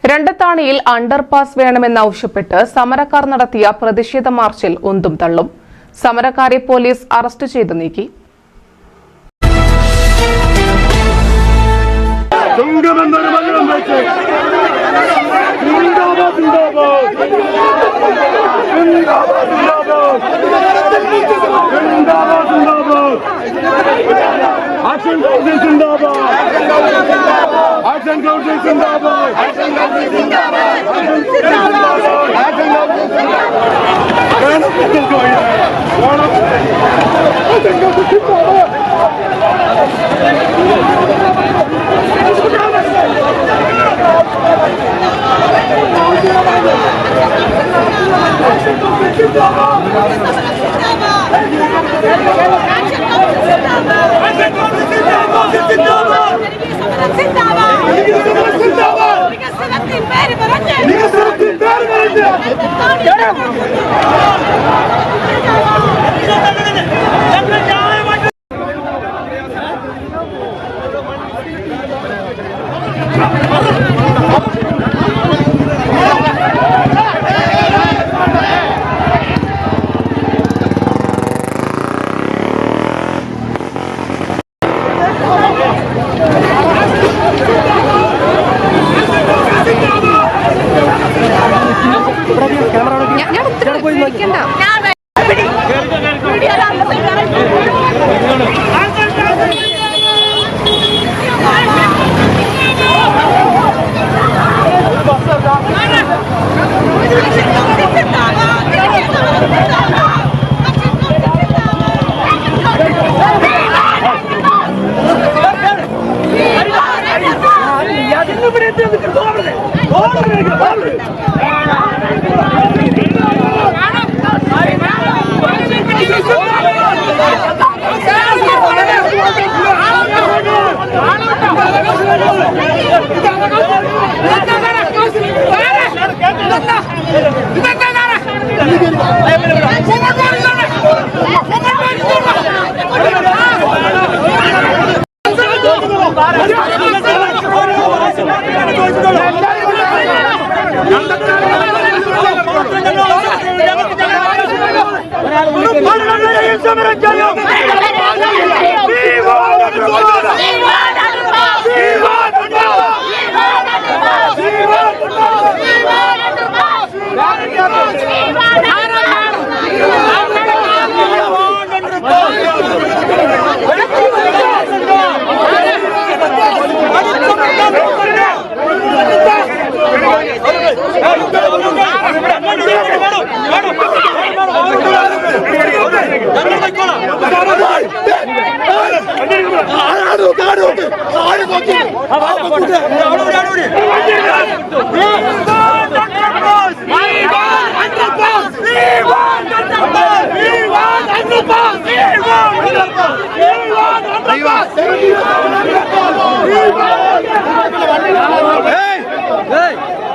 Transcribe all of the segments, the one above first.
രണ്ടത്താണിയിൽ underpass വേണമെന്നാവശ്യപ്പെട്ട് സമരക്കാർ നടത്തിയ പ്രതിഷേധ മാർച്ചിൽ ഉന്തും തള്ളും. സമരക്കാരെ പോലീസ് അറസ്റ്റ് ചെയ്തു നീക്കി. Action Council Zindabad! Action Council Zindabad! Action Council Zindabad! Action Council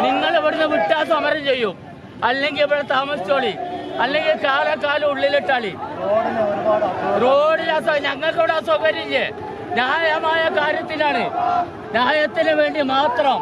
നിങ്ങൾ ഇവിടുന്ന് വിട്ടാ സമരം ചെയ്യും, അല്ലെങ്കിൽ ഇവിടെ താമസിച്ചോളി, അല്ലെങ്കിൽ കാലക്കാലം ഉള്ളിലിട്ടാളി. റോഡിൽ ഞങ്ങൾക്ക് ഇവിടെ അസൗകര്യമില്ലേ? ന്യായമായ കാര്യത്തിനാണ്, ന്യായത്തിന് വേണ്ടി മാത്രം.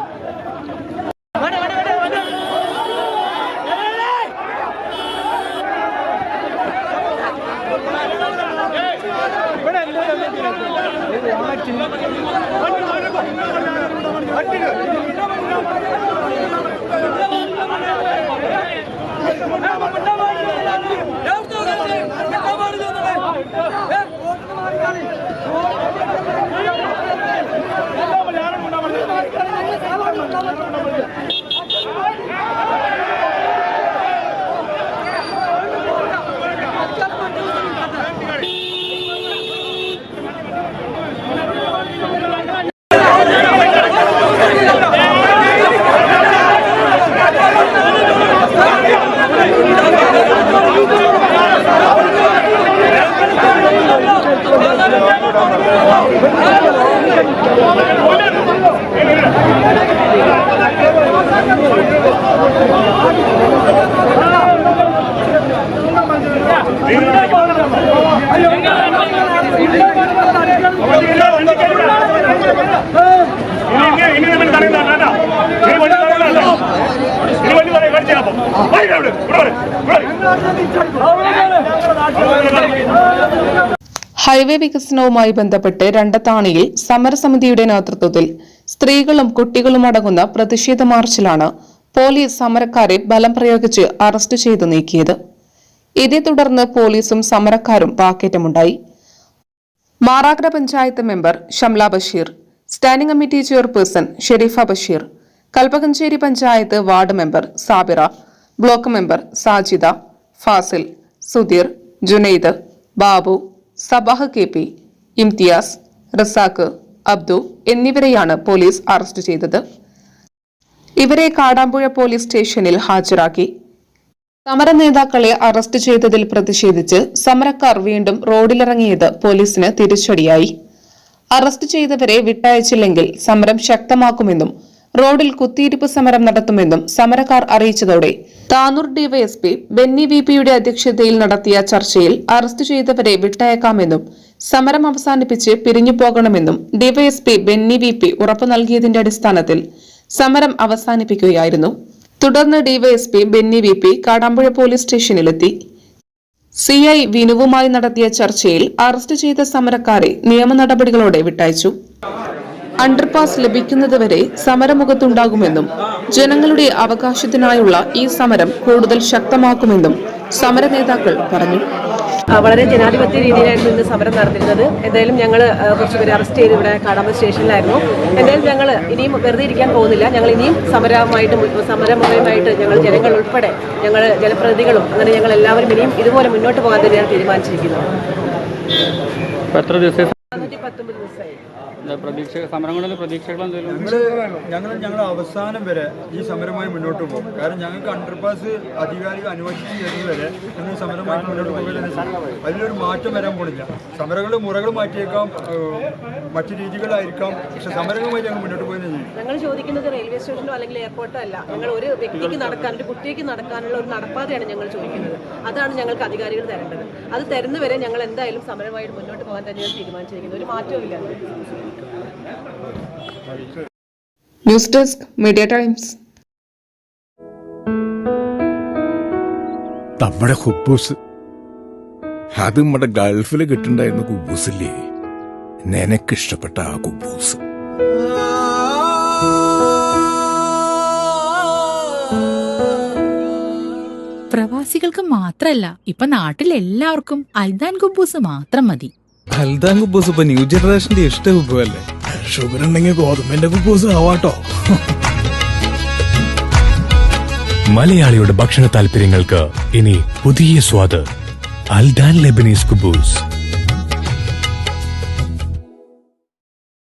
Thank you. ഹൈവേ വികസനവുമായി ബന്ധപ്പെട്ട് രണ്ടത്താണിയിൽ സമരസമിതിയുടെ നേതൃത്വത്തിൽ സ്ത്രീകളും കുട്ടികളും അടങ്ങുന്ന പ്രതിഷേധ മാർച്ചിലാണ് പോലീസ് സമരക്കാരെ ബലം പ്രയോഗിച്ച് അറസ്റ്റ് ചെയ്ത് നീക്കിയത്. ഇതേ തുടർന്ന് പോലീസും സമരക്കാരും വാക്കേറ്റമുണ്ടായി. Marakkara panchayat member Shamla Basheer, standing committee chairperson Sherifa Basheer, Kalpakanchery panchayat ward member Sabira, block member Sajida, Fazil, Sudheer, Junaid, Babu, Sabah KP, Imtiaz, Razak, Abdu എന്നിവരെയാണ് പോലീസ് അറസ്റ്റ് ചെയ്തത്. ഇവരെ കാടാമ്പുഴ പോലീസ് സ്റ്റേഷനിൽ ഹാജരാക്കി. സമര നേതാക്കളെ അറസ്റ്റ് ചെയ്തതിൽ പ്രതിഷേധിച്ച് സമരക്കാർ വീണ്ടും റോഡിലിറങ്ങിയത് പോലീസിന് തിരിച്ചടിയായി. അറസ്റ്റ് ചെയ്തവരെ വിട്ടയച്ചില്ലെങ്കിൽ സമരം ശക്തമാക്കുമെന്നും റോഡിൽ കുത്തിയിരിപ്പ് സമരം നടത്തുമെന്നും സമരക്കാർ അറിയിച്ചതോടെ താനൂർ ഡിവൈഎസ്പി ബെന്നി VPയുടെ അധ്യക്ഷതയിൽ നടത്തിയ ചർച്ചയിൽ അറസ്റ്റ് ചെയ്തവരെ വിട്ടയക്കാമെന്നും സമരം അവസാനിപ്പിച്ച് പിരിഞ്ഞു പോകണമെന്നും ഡിവൈഎസ്പി ബെന്നി VP ഉറപ്പു നൽകിയതിന്റെ അടിസ്ഥാനത്തിൽ സമരം അവസാനിപ്പിക്കുകയായിരുന്നു. തുടർന്ന് DYSP Benny VP Kadampuzha police സ്റ്റേഷനിലെത്തി. CI വിനുവുമായി നടത്തിയ ചർച്ചയിൽ അറസ്റ്റ് ചെയ്ത സമരക്കാരെ നിയമ നടപടികളോടെ വിട്ടയച്ചു. അണ്ടർപാസ് ലഭിക്കുന്നതുവരെ സമരമുഖത്തുണ്ടാകുമെന്നും ജനങ്ങളുടെ അവകാശത്തിനായുള്ള ഈ സമരം കൂടുതൽ ശക്തമാക്കുമെന്നും സമര നേതാക്കൾ പറഞ്ഞു. വളരെ ജനാധിപത്യ രീതിയിലായിരുന്നു ഇന്ന് സമരം നടന്നിരുന്നത്. എന്തായാലും ഞങ്ങൾ കുറച്ചുപേരെ അറസ്റ്റ് ചെയ്ത് ഇവിടെ കാടാമ്പുഴ സ്റ്റേഷനിലായിരുന്നു. എന്തായാലും ഞങ്ങൾ ഇനിയും വെറുതെ ഇരിക്കാൻ പോകുന്നില്ല. ഞങ്ങൾ ഇനിയും സമരമുഖമായിട്ട് ഞങ്ങൾ ജനങ്ങൾ ഉൾപ്പെടെ ഞങ്ങൾ ജനപ്രതിനിധികളും അങ്ങനെ ഞങ്ങൾ എല്ലാവരും ഇനിയും ഇതുപോലെ മുന്നോട്ട് പോകാൻ തന്നെയാണ് തീരുമാനിച്ചിരിക്കുന്നത്. 19 ദിവസമായി. ഞങ്ങൾ അവസാനം വരെ ഈ സമരമായി മുന്നോട്ട് പോകും. കാരണം ഞങ്ങൾക്ക് അണ്ടർപാസ് അധികാരികൾ അനുവദിച്ചു തരുന്നവരെ ഞങ്ങൾ സമരമായി മുന്നോട്ട് പോകുകയാണ്. അതിലൊരു മാറ്റം വരാൻ പോണില്ല. സമരങ്ങളുടെ മുറകൾ മാറ്റിയേക്കാം, മറ്റു രീതികളായിരിക്കാം, പക്ഷെ സമരങ്ങളുമായി ഞങ്ങൾ മുന്നോട്ട് പോകുന്നത്. ഞങ്ങൾ ചോദിക്കുന്നത് റെയിൽവേ സ്റ്റേഷനോ അല്ലെങ്കിൽ എയർപോർട്ടോ അല്ല. ഞങ്ങൾ ഒരു വ്യക്തിക്ക് നടക്കാൻ, ഒരു കുട്ടിക്ക് നടക്കാനുള്ള ഒരു നടപ്പാതയാണ് ഞങ്ങൾ ചോദിക്കുന്നത്. അതാണ് ഞങ്ങൾക്ക് അധികാരികൾ തരേണ്ടത്. അത് തരുന്നവരെ ഞങ്ങൾ എന്തായാലും സമരമായിട്ട് മുന്നോട്ട് പോകാൻ തന്നെയാണ് തീരുമാനിച്ചിരിക്കുന്നത്. ഒരു മാറ്റവുമില്ല. News desk media times. നമ്മുടെ കുബൂസ്, അത് നമ്മുടെ ഗൾഫിൽ കിട്ടുണ്ടായിരുന്ന കുബൂസില്ലേ, നിനക്കിഷ്ടപ്പെട്ട ആ കുബൂസ്. പ്രവാസികൾക്ക് മാത്രല്ല, ഇപ്പൊ നാട്ടിലെല്ലാവർക്കും അൽദാൻ കുബൂസ് മാത്രം മതി. അൽദാൻ കുബൂസ് ഇപ്പൊ ന്യൂ ജനറേഷന്റെ ഇഷ്ട കുബുവല്ലേ. ഷുഗർ ഉണ്ടെങ്കിൽ ഗോതമ്പിന്റെ കുബൂസ് ആവാട്ടോ. മലയാളിയുടെ ഭക്ഷണ താല്പര്യങ്ങൾക്ക് ഇനി പുതിയ സ്വാദ്. അൽദാൻ ലെബനീസ് കുബൂസ്.